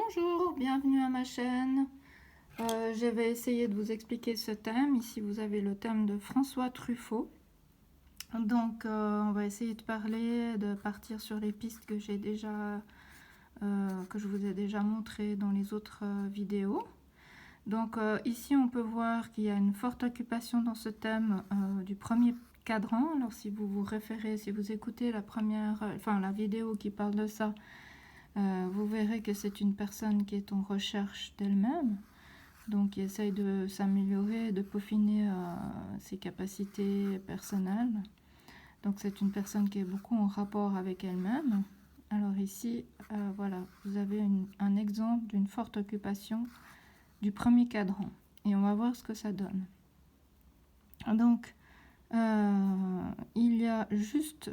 Bonjour, bienvenue à ma chaîne. Je vais essayer de vous expliquer ce thème. Ici, vous avez le thème de François Truffaut. Donc, on va essayer de partir sur les pistes que que je vous ai déjà montrées dans les autres vidéos. Donc, ici, on peut voir qu'il y a une forte occupation dans ce thème du premier cadran. Alors, si vous vous référez, si vous écoutez la vidéo qui parle de ça, vous verrez que c'est une personne qui est en recherche d'elle-même, donc qui essaye de s'améliorer, de peaufiner ses capacités personnelles. Donc c'est une personne qui est beaucoup en rapport avec elle-même. Alors ici, voilà, vous avez un exemple d'une forte occupation du premier cadran. Et on va voir ce que ça donne. Donc, il y a juste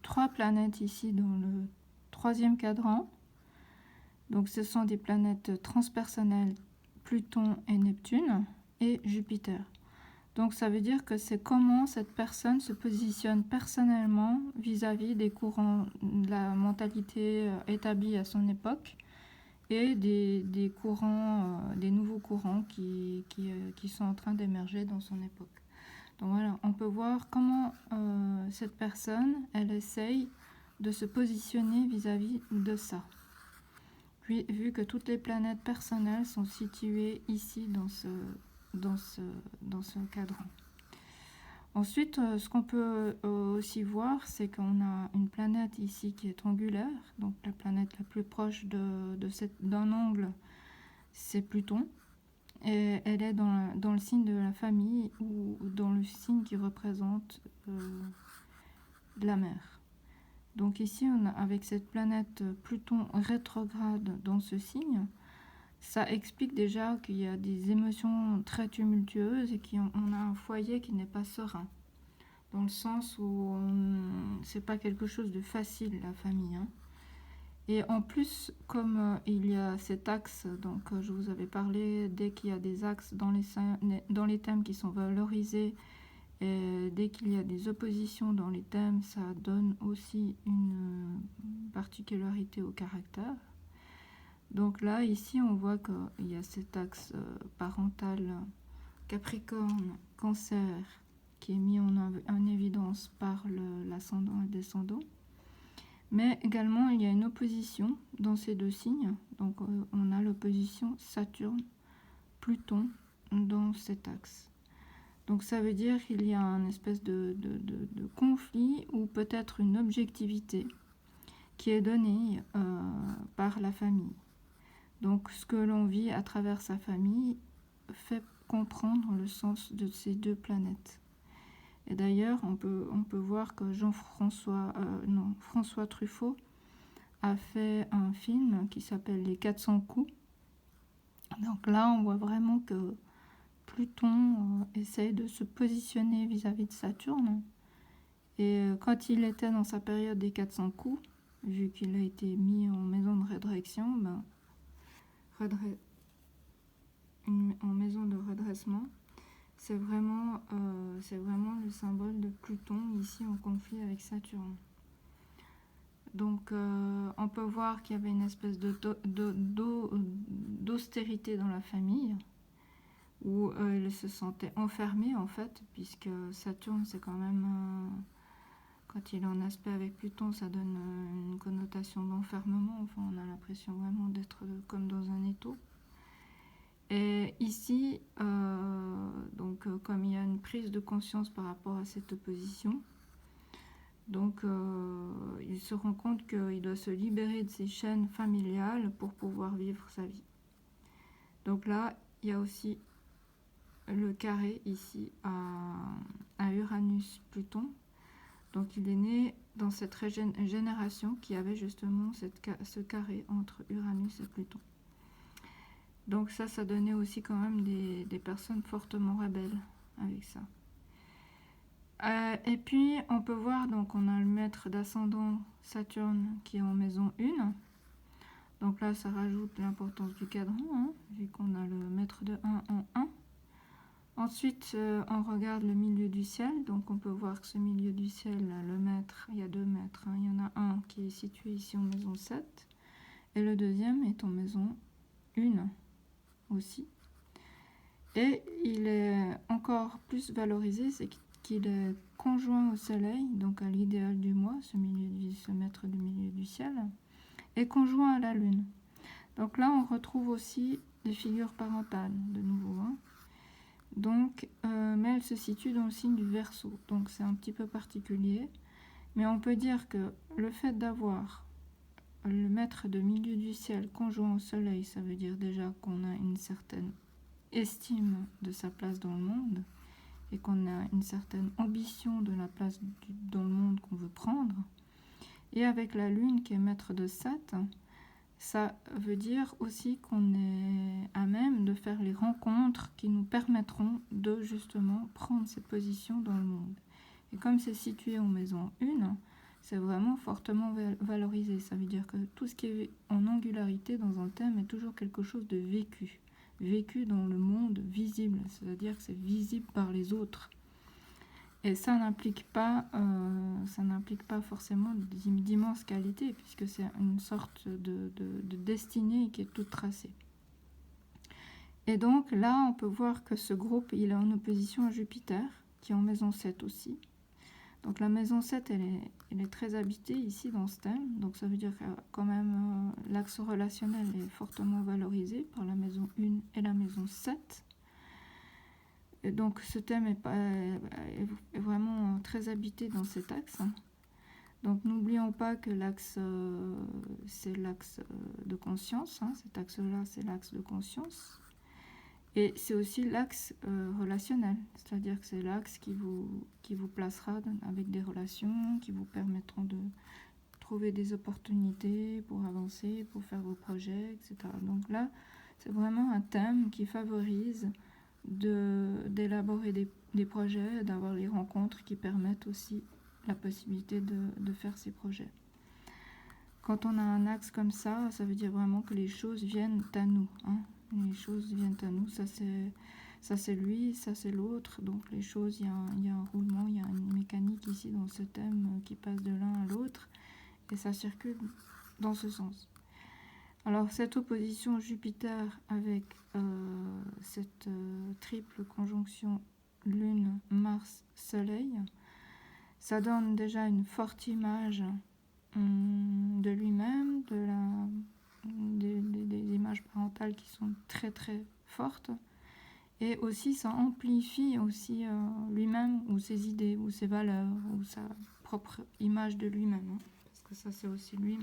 3 planètes ici dans le troisième cadran. Donc ce sont des planètes transpersonnelles, Pluton et Neptune, et Jupiter. Donc ça veut dire que c'est comment cette personne se positionne personnellement vis-à-vis des courants, de la mentalité établie à son époque, et des courants, des nouveaux courants qui sont en train d'émerger dans son époque. Donc voilà, on peut voir comment cette personne, elle essaye de se positionner vis-à-vis de ça. Puis, vu que toutes les planètes personnelles sont situées ici dans ce cadran. Ensuite, ce qu'on peut aussi voir, c'est qu'on a une planète ici qui est angulaire. Donc la planète la plus proche d'un angle, c'est Pluton. Et elle est dans le signe de la famille ou dans le signe qui représente la mer. Donc ici, avec cette planète Pluton rétrograde dans ce signe, ça explique déjà qu'il y a des émotions très tumultueuses et qu'on a un foyer qui n'est pas serein. Dans le sens où c'est pas quelque chose de facile, la famille. Hein. Et en plus, comme il y a cet axe, donc je vous avais parlé, dès qu'il y a des axes dans les thèmes qui sont valorisés, et dès qu'il y a des oppositions dans les thèmes, ça donne aussi une particularité au caractère. Donc là, ici, on voit qu'il y a cet axe parental Capricorne, Cancer, qui est mis en évidence par l'ascendant et le descendant. Mais également, il y a une opposition dans ces deux signes. Donc, on a l'opposition Saturne-Pluton dans cet axe. Donc ça veut dire qu'il y a un espèce de conflit ou peut-être une objectivité qui est donnée par la famille. Donc ce que l'on vit à travers sa famille fait comprendre le sens de ces deux planètes. Et d'ailleurs, on peut voir que François Truffaut a fait un film qui s'appelle Les 400 coups. Donc là, on voit vraiment que Pluton essaye de se positionner vis-à-vis de Saturne. Et quand il était dans sa période des 400 coups, vu qu'il a été mis en maison de rédrection, en maison de redressement, c'est vraiment le symbole de Pluton ici en conflit avec Saturne. Donc on peut voir qu'il y avait une espèce d'austérité dans la famille, où elle se sentait enfermée en fait, puisque Saturne c'est quand même, quand il est en aspect avec Pluton, ça donne une connotation d'enfermement, enfin on a l'impression vraiment d'être comme dans un étau. Et ici, comme il y a une prise de conscience par rapport à cette opposition, donc il se rend compte qu'il doit se libérer de ses chaînes familiales pour pouvoir vivre sa vie. Donc là, il y a aussi le carré ici à Uranus-Pluton. Donc il est né dans cette génération qui avait justement ce carré entre Uranus et Pluton. Donc ça donnait aussi quand même des personnes fortement rebelles avec ça. Et puis on peut voir, donc on a le maître d'ascendant Saturne qui est en maison 1. Donc là ça rajoute l'importance du cadran, hein, vu qu'on a le maître de 1 en 1. Ensuite on regarde le milieu du ciel, donc on peut voir que ce milieu du ciel, le maître, il y a 2 maîtres, hein. Il y en a un qui est situé ici en maison 7. et le deuxième est en maison 1 aussi. Et il est encore plus valorisé, c'est qu'il est conjoint au soleil, donc à l'idéal du mois, ce maître du milieu du ciel, et conjoint à la lune. Donc là, on retrouve aussi des figures parentales, de nouveau. Hein. Donc, mais elle se situe dans le signe du Verseau, donc c'est un petit peu particulier. Mais on peut dire que le fait d'avoir le maître de milieu du ciel conjoint au soleil, ça veut dire déjà qu'on a une certaine estime de sa place dans le monde et qu'on a une certaine ambition de la place dans le monde qu'on veut prendre. Et avec la lune qui est maître de 7, ça veut dire aussi qu'on est à même de faire les rencontres qui nous permettront de justement prendre cette position dans le monde. Et comme c'est situé en maison 1, c'est vraiment fortement valorisé. Ça veut dire que tout ce qui est en angularité dans un thème est toujours quelque chose de vécu. Vécu dans le monde visible, c'est-à-dire que c'est visible par les autres. Et ça n'implique pas forcément d'immenses qualités, puisque c'est une sorte de destinée qui est toute tracée. Et donc là, on peut voir que ce groupe, il est en opposition à Jupiter, qui est en maison 7 aussi. Donc la maison 7, elle est très habitée ici dans ce thème. Donc ça veut dire que quand même l'axe relationnel est fortement valorisé par la maison 1 et la maison 7. Et donc ce thème est vraiment très habité dans cet axe. Donc n'oublions pas que l'axe, c'est l'axe de conscience. Hein. Cet axe-là, c'est l'axe de conscience. Et c'est aussi l'axe relationnel, c'est-à-dire que c'est l'axe qui vous placera avec des relations, qui vous permettront de trouver des opportunités pour avancer, pour faire vos projets, etc. Donc là, c'est vraiment un thème qui favorise d'élaborer des projets, d'avoir les rencontres qui permettent aussi la possibilité de faire ces projets. Quand on a un axe comme ça veut dire vraiment que les choses viennent à nous. Hein. Les choses viennent à nous, ça c'est lui, ça c'est l'autre. Donc les choses, il y a un roulement, il y a une mécanique ici dans ce thème qui passe de l'un à l'autre. Et ça circule dans ce sens. Alors cette opposition Jupiter avec cette triple conjonction Lune, Mars, Soleil, ça donne déjà une forte image de lui-même, des images parentales qui sont très très fortes, et aussi ça amplifie aussi lui-même ou ses idées ou ses valeurs ou sa propre image de lui-même, hein, parce que ça c'est aussi lui.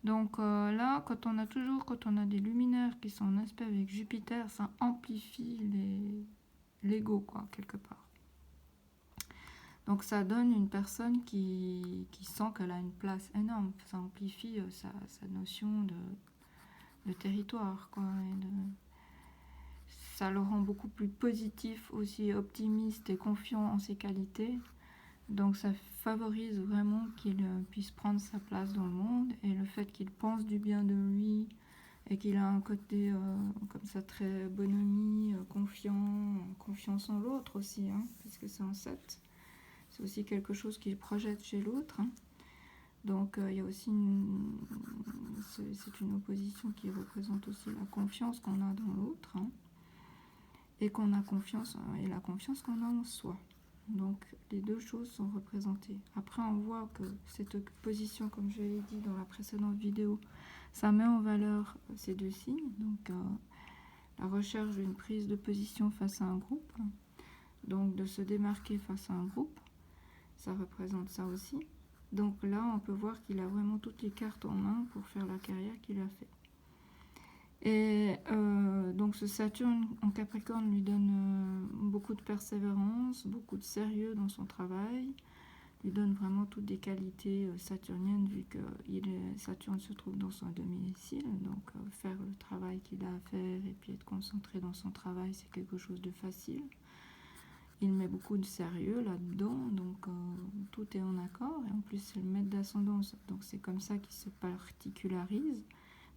Donc là, quand on a des luminaires qui sont en aspect avec Jupiter, ça amplifie l'ego, quoi, quelque part. Donc ça donne une personne qui sent qu'elle a une place énorme. Ça amplifie sa notion de territoire, quoi. Ça le rend beaucoup plus positif, aussi optimiste et confiant en ses qualités. Donc ça favorise vraiment qu'il puisse prendre sa place dans le monde, et le fait qu'il pense du bien de lui et qu'il a un côté comme ça très bonhomie, confiance en l'autre aussi, hein, puisque c'est en 7. C'est aussi quelque chose qu'il projette chez l'autre. Hein. Donc il y a aussi c'est une opposition qui représente aussi la confiance qu'on a dans l'autre, hein, et la confiance qu'on a en soi. Donc les deux choses sont représentées. Après on voit que cette opposition, comme je l'ai dit dans la précédente vidéo, ça met en valeur ces deux signes. Donc la recherche d'une prise de position face à un groupe, donc de se démarquer face à un groupe, ça représente ça aussi. Donc là on peut voir qu'il a vraiment toutes les cartes en main pour faire la carrière qu'il a fait. Et donc ce Saturne en Capricorne lui donne beaucoup de persévérance, beaucoup de sérieux dans son travail, lui donne vraiment toutes des qualités saturniennes, vu que Saturne se trouve dans son domicile. Donc faire le travail qu'il a à faire et puis être concentré dans son travail, c'est quelque chose de facile. Il met beaucoup de sérieux là-dedans, donc tout est en accord. Et en plus c'est le maître d'ascendance, donc c'est comme ça qu'il se particularise,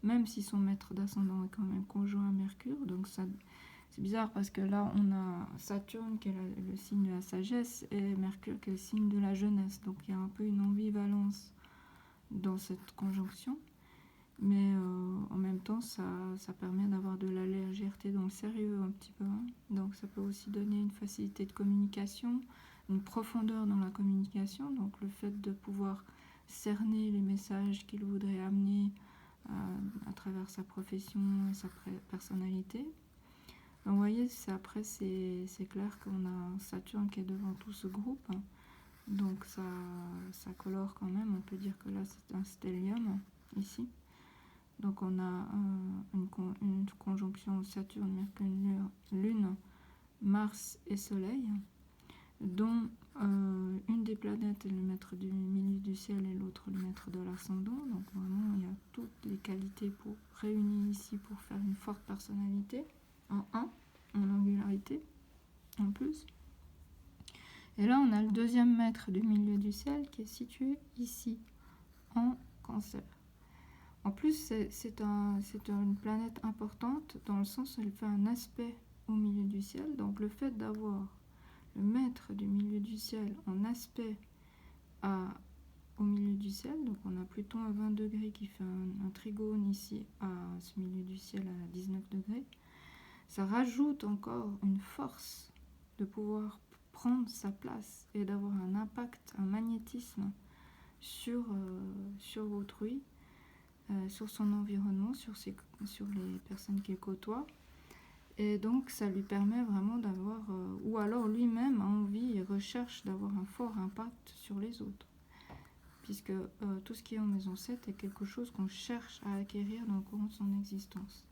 même si son maître d'ascendant est quand même conjoint à Mercure. Donc ça, c'est bizarre parce que là on a Saturne qui est le signe de la sagesse et Mercure qui est le signe de la jeunesse. Donc il y a un peu une ambivalence dans cette conjonction. Mais en même temps, ça permet d'avoir de la légèreté dans le sérieux un petit peu, hein. Donc ça peut aussi donner une facilité de communication, une profondeur dans la communication. Donc le fait de pouvoir cerner les messages qu'il voudrait amener à travers sa profession et sa personnalité. Donc vous voyez, après c'est clair qu'on a Saturne qui est devant tout ce groupe. Donc ça colore quand même. On peut dire que là c'est un stellium ici. Donc on a une conjonction Saturne, Mercure, Lune, Mars et Soleil, dont une des planètes est le maître du milieu du ciel et l'autre le maître de l'ascendant. Donc vraiment il y a toutes les qualités pour réunies ici pour faire une forte personnalité en angularité en plus. Et là on a le deuxième maître du milieu du ciel qui est situé ici en Cancer. En plus, c'est une planète importante dans le sens où elle fait un aspect au milieu du ciel. Donc le fait d'avoir le maître du milieu du ciel en aspect au milieu du ciel, donc on a Pluton à 20 degrés qui fait un trigone ici à ce milieu du ciel à 19 degrés, ça rajoute encore une force de pouvoir prendre sa place et d'avoir un impact, un magnétisme sur autrui. Sur son environnement, sur les personnes qu'il côtoie. Et donc ça lui permet vraiment d'avoir, ou alors lui-même a envie et recherche d'avoir un fort impact sur les autres. Puisque tout ce qui est en maison 7 est quelque chose qu'on cherche à acquérir dans le courant de son existence.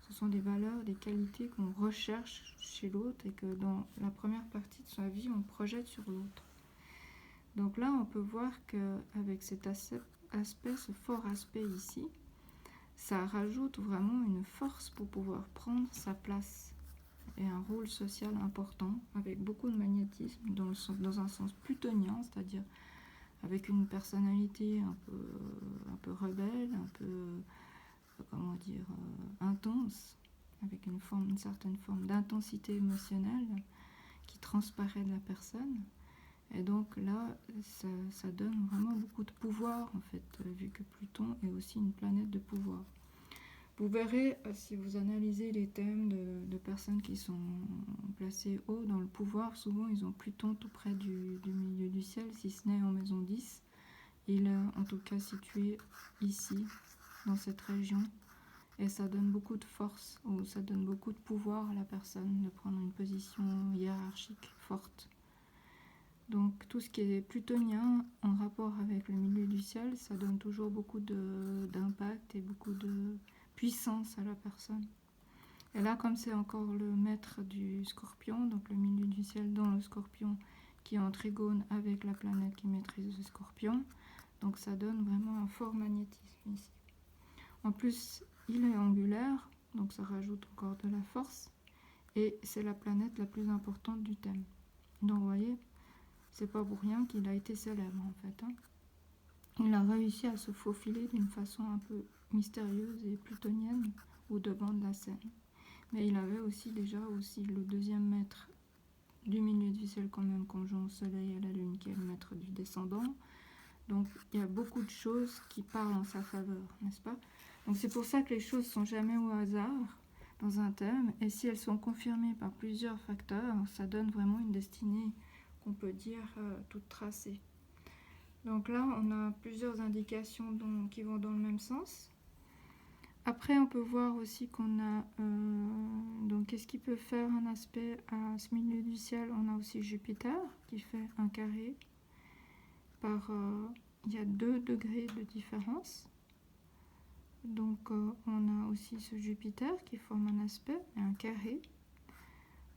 Ce sont des valeurs, des qualités qu'on recherche chez l'autre et que dans la première partie de sa vie, on projette sur l'autre. Donc là, on peut voir qu'avec cet aspect, ce fort aspect ici, ça rajoute vraiment une force pour pouvoir prendre sa place et un rôle social important avec beaucoup de magnétisme dans un sens plutonien, c'est-à-dire avec une personnalité un peu rebelle, un peu comment dire intense, avec une certaine forme d'intensité émotionnelle qui transparaît de la personne. Et donc là, ça donne vraiment beaucoup de pouvoir, en fait, vu que Pluton est aussi une planète de pouvoir. Vous verrez, si vous analysez les thèmes de personnes qui sont placées haut dans le pouvoir, souvent ils ont Pluton tout près du milieu du ciel, si ce n'est en maison 10. Il est en tout cas situé ici, dans cette région. Et ça donne beaucoup de force, ou ça donne beaucoup de pouvoir à la personne de prendre une position hiérarchique forte. Donc tout ce qui est plutonien en rapport avec le milieu du ciel, ça donne toujours beaucoup d'impact et beaucoup de puissance à la personne. Et là, comme c'est encore le maître du Scorpion, donc le milieu du ciel dans le Scorpion qui est en trigone avec la planète qui maîtrise le Scorpion, donc ça donne vraiment un fort magnétisme ici. En plus, il est angulaire, donc ça rajoute encore de la force, et c'est la planète la plus importante du thème. Donc vous voyez, c'est pas pour rien qu'il a été célèbre en fait, hein. Il a réussi à se faufiler d'une façon un peu mystérieuse et plutonienne au devant de la scène. Mais il avait aussi le deuxième maître du milieu du ciel quand même, conjoint au soleil et à la lune, qui est le maître du descendant. Donc il y a beaucoup de choses qui parlent en sa faveur, n'est-ce pas? Donc c'est pour ça que les choses ne sont jamais au hasard dans un thème, et si elles sont confirmées par plusieurs facteurs, ça donne vraiment une destinée qu'on peut dire toute tracée. Donc là, on a plusieurs indications qui vont dans le même sens. Après, on peut voir aussi qu'on a... donc, qu'est-ce qui peut faire un aspect à ce milieu du ciel? On a aussi Jupiter qui fait un carré par... il y a 2 degrés de différence. Donc, on a aussi ce Jupiter qui forme un aspect et un carré.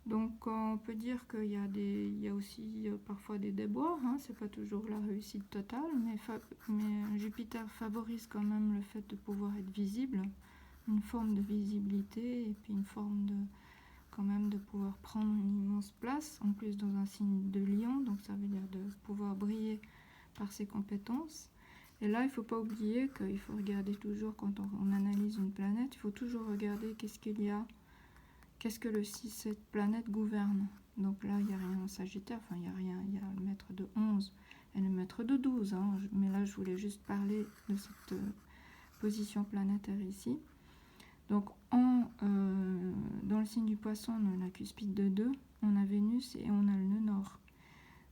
Donc on peut dire qu'il y a aussi parfois des déboires, hein, c'est pas toujours la réussite totale, mais Jupiter favorise quand même le fait de pouvoir être visible, une forme de visibilité et puis une forme quand même de pouvoir prendre une immense place, en plus dans un signe de lion, donc ça veut dire de pouvoir briller par ses compétences. Et là, il ne faut pas oublier qu'il faut regarder toujours, quand on analyse une planète, il faut toujours regarder qu'est-ce que cette planète gouverne. Donc là, il n'y a rien en Sagittaire, enfin il n'y a rien, il y a le maître de 11 et le maître de 12. Hein. Mais là, je voulais juste parler de cette position planétaire ici. Donc dans le signe du Poisson, on a la cuspide de 2, on a Vénus et on a le nœud nord.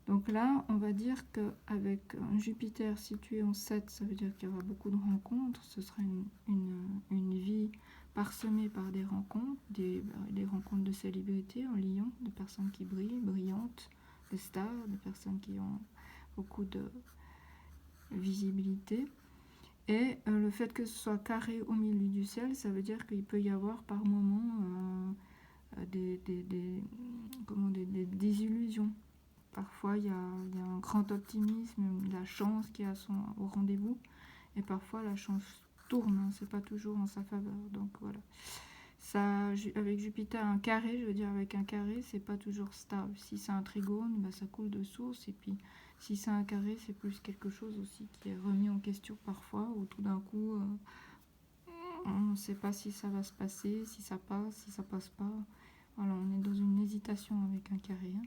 Donc là, on va dire qu'avec un Jupiter situé en 7, ça veut dire qu'il y aura beaucoup de rencontres. Ce sera une vie parsemée par des rencontres, des rencontres de célébrités en Lion, de personnes qui brillent, brillantes, des stars, de personnes qui ont beaucoup de visibilité. Et le fait que ce soit carré au milieu du ciel, ça veut dire qu'il peut y avoir par moments des désillusions. Parfois, il y a un grand optimisme, la chance qui est au rendez-vous. Et parfois, la chance tourne, hein, c'est pas toujours en sa faveur. Donc voilà. Ça, avec Jupiter, un carré, je veux dire, avec un carré, c'est pas toujours stable. Si c'est un trigone, bah, ça coule de source. Et puis, si c'est un carré, c'est plus quelque chose aussi qui est remis en question parfois, ou tout d'un coup, on ne sait pas si ça va se passer, si ça passe pas. Voilà, on est dans une hésitation avec un carré. Hein.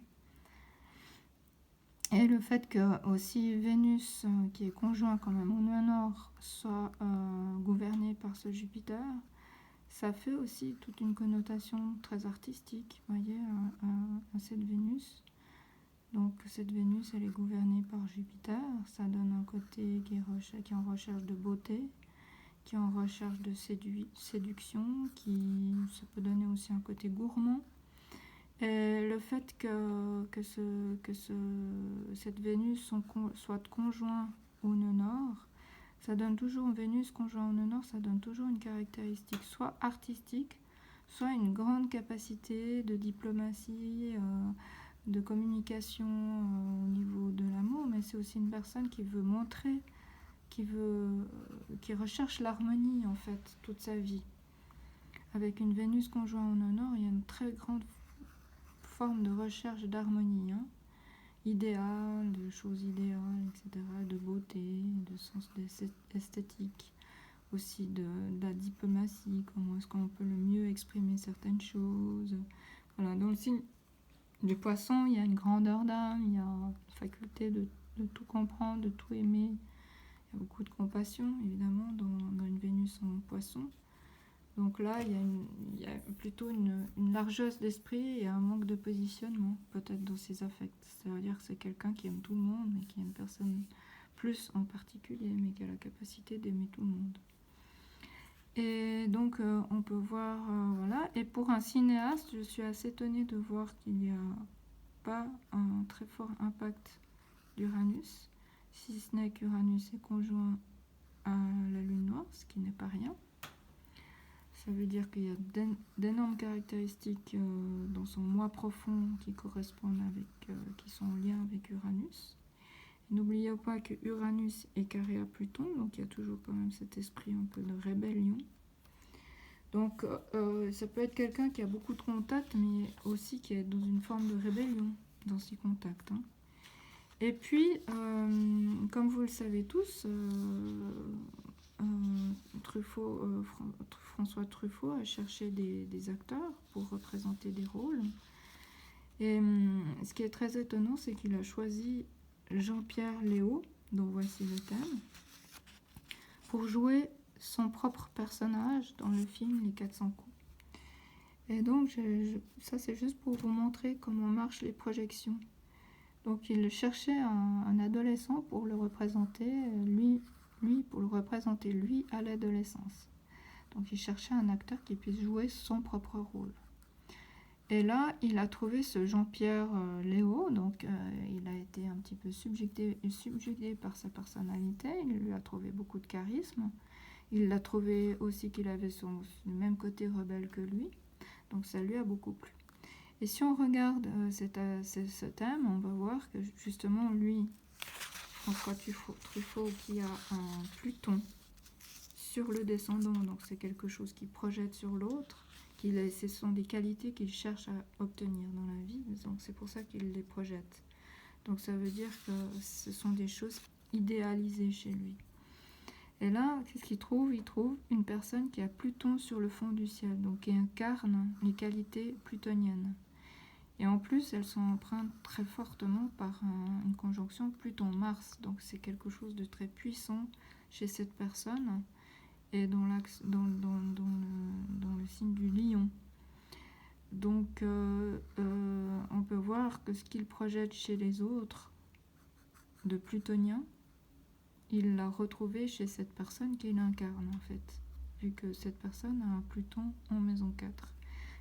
Et le fait que aussi Vénus, qui est conjoint quand même au nœud nord, soit gouverné par ce Jupiter, ça fait aussi toute une connotation très artistique, vous voyez, à cette Vénus. Donc cette Vénus, elle est gouvernée par Jupiter, ça donne un côté qui est en recherche de beauté, qui est en recherche de séduction, ça peut donner aussi un côté gourmand. Et le fait que cette Vénus soit conjoint au nœud nord, ça donne toujours, Vénus conjoint au nœud nord, ça donne toujours une caractéristique soit artistique, soit une grande capacité de diplomatie, de communication au niveau de l'amour, mais c'est aussi une personne qui veut montrer, qui recherche l'harmonie en fait toute sa vie. Avec une Vénus conjoint au nœud nord, il y a une très grande forme de recherche d'harmonie, hein, idéal, de choses idéales, etc., de beauté, de sens esthétique, aussi de la diplomatie, comment est-ce qu'on peut le mieux exprimer certaines choses. Voilà, dans le signe du Poisson, il y a une grandeur d'âme, il y a la faculté de tout comprendre, de tout aimer. Il y a beaucoup de compassion, évidemment, dans une Vénus en Poisson. Donc là, il y a plutôt une largesse d'esprit et un manque de positionnement, peut-être dans ses affects. C'est-à-dire que c'est quelqu'un qui aime tout le monde, mais qui aime personne plus en particulier, mais qui a la capacité d'aimer tout le monde. Et donc, on peut voir, voilà. Et pour un cinéaste, je suis assez étonnée de voir qu'il n'y a pas un très fort impact d'Uranus, si ce n'est qu'Uranus est conjoint à la Lune noire, ce qui n'est pas rien. Ça veut dire qu'il y a d'énormes caractéristiques dans son moi profond qui correspondent qui sont en lien avec Uranus. N'oubliez pas que Uranus est carré à Pluton, donc il y a toujours quand même cet esprit un peu de rébellion. Donc ça peut être quelqu'un qui a beaucoup de contacts, mais aussi qui est dans une forme de rébellion dans ses contacts. Hein. Et puis, comme vous le savez tous, François Truffaut a cherché des acteurs pour représenter des rôles. Et ce qui est très étonnant, c'est qu'il a choisi Jean-Pierre Léaud, dont voici le thème, pour jouer son propre personnage dans le film Les 400 coups. Et donc, ça c'est juste pour vous montrer comment marchent les projections. Donc, il cherchait un adolescent pour le représenter, lui pour le représenter lui à l'adolescence. Donc il cherchait un acteur qui puisse jouer son propre rôle. Et là, il a trouvé ce Jean-Pierre Léaud, donc il a été un petit peu subjugué par sa personnalité, il lui a trouvé beaucoup de charisme, il l'a trouvé aussi qu'il avait le même côté rebelle que lui, donc ça lui a beaucoup plu. Et si on regarde ce thème, on va voir que justement lui, François Truffaut, qui a un Pluton sur le descendant, donc c'est quelque chose qui projette sur l'autre, ce sont des qualités qu'il cherche à obtenir dans la vie, donc c'est pour ça qu'il les projette. Donc ça veut dire que ce sont des choses idéalisées chez lui. Et là, qu'est-ce qu'il trouve ? Il trouve une personne qui a Pluton sur le fond du ciel, donc qui incarne les qualités plutoniennes. Et en plus, elles sont empreintes très fortement par une conjonction Pluton-Mars. Donc c'est quelque chose de très puissant chez cette personne. est dans le signe du lion. Donc on peut voir que ce qu'il projette chez les autres de plutonien, il l'a retrouvé chez cette personne qu'il incarne en fait, vu que cette personne a un Pluton en maison 4.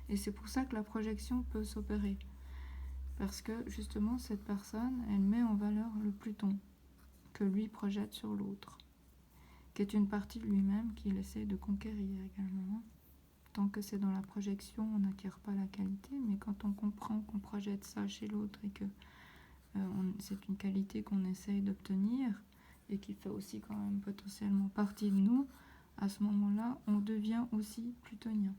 Et c'est pour ça que la projection peut s'opérer. Parce que justement cette personne, elle met en valeur le Pluton que lui projette sur l'autre, qui est une partie de lui-même qu'il essaie de conquérir également. Tant que c'est dans la projection, on n'acquiert pas la qualité, mais quand on comprend qu'on projette ça chez l'autre et que c'est une qualité qu'on essaye d'obtenir et qui fait aussi quand même potentiellement partie de nous, à ce moment-là, on devient aussi plutonien.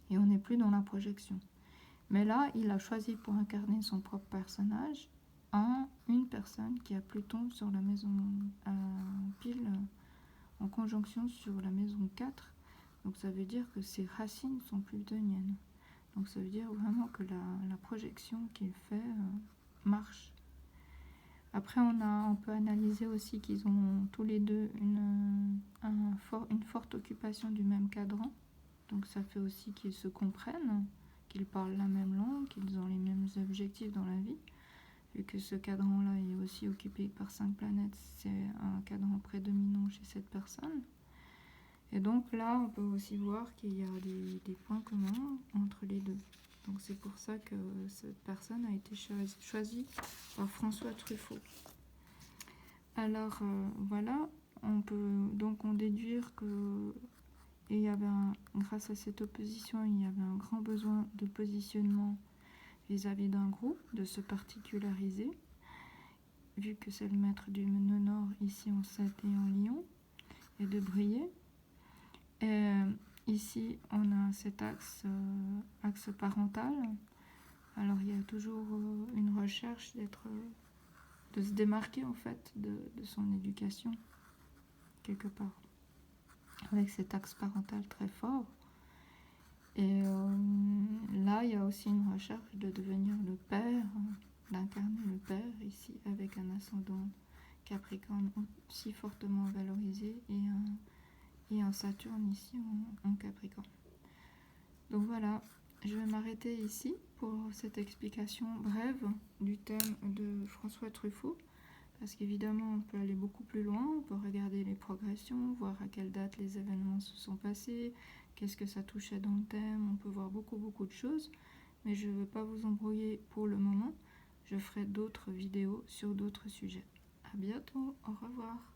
Et on n'est plus dans la projection. Mais là, il a choisi pour incarner son propre personnage une personne qui a Pluton sur la maison pile en conjonction sur la maison 4. Donc ça veut dire que ses racines sont plutoniennes. Donc ça veut dire vraiment que la projection qu'il fait marche. Après on peut analyser aussi qu'ils ont tous les deux une forte occupation du même cadran. Donc ça fait aussi qu'ils se comprennent, qu'ils parlent la même langue, qu'ils ont les mêmes objectifs dans la vie. Vu que ce cadran-là est aussi occupé par 5 planètes, c'est un cadran prédominant chez cette personne. Et donc là, on peut aussi voir qu'il y a des points communs entre les deux. Donc c'est pour ça que cette personne a été choisie par François Truffaut. Alors voilà, on peut donc en déduire que grâce à cette opposition, il y avait un grand besoin de positionnement vis-à-vis d'un groupe, de se particulariser, vu que c'est le maître du nœud nord ici en 7 et en lion, et de briller. Et ici, on a cet axe parental. Alors, il y a toujours une recherche de se démarquer en fait de son éducation, quelque part, avec cet axe parental très fort. Et là, il y a aussi une recherche de devenir le père, d'incarner le père ici, avec un ascendant Capricorne aussi fortement valorisé et un Saturne ici en Capricorne. Donc voilà, je vais m'arrêter ici pour cette explication brève du thème de François Truffaut, parce qu'évidemment on peut aller beaucoup plus loin, on peut regarder les progressions, voir à quelle date les événements se sont passés, qu'est-ce que ça touchait dans le thème, on peut voir beaucoup de choses, mais je ne veux pas vous embrouiller pour le moment, je ferai d'autres vidéos sur d'autres sujets. À bientôt, au revoir.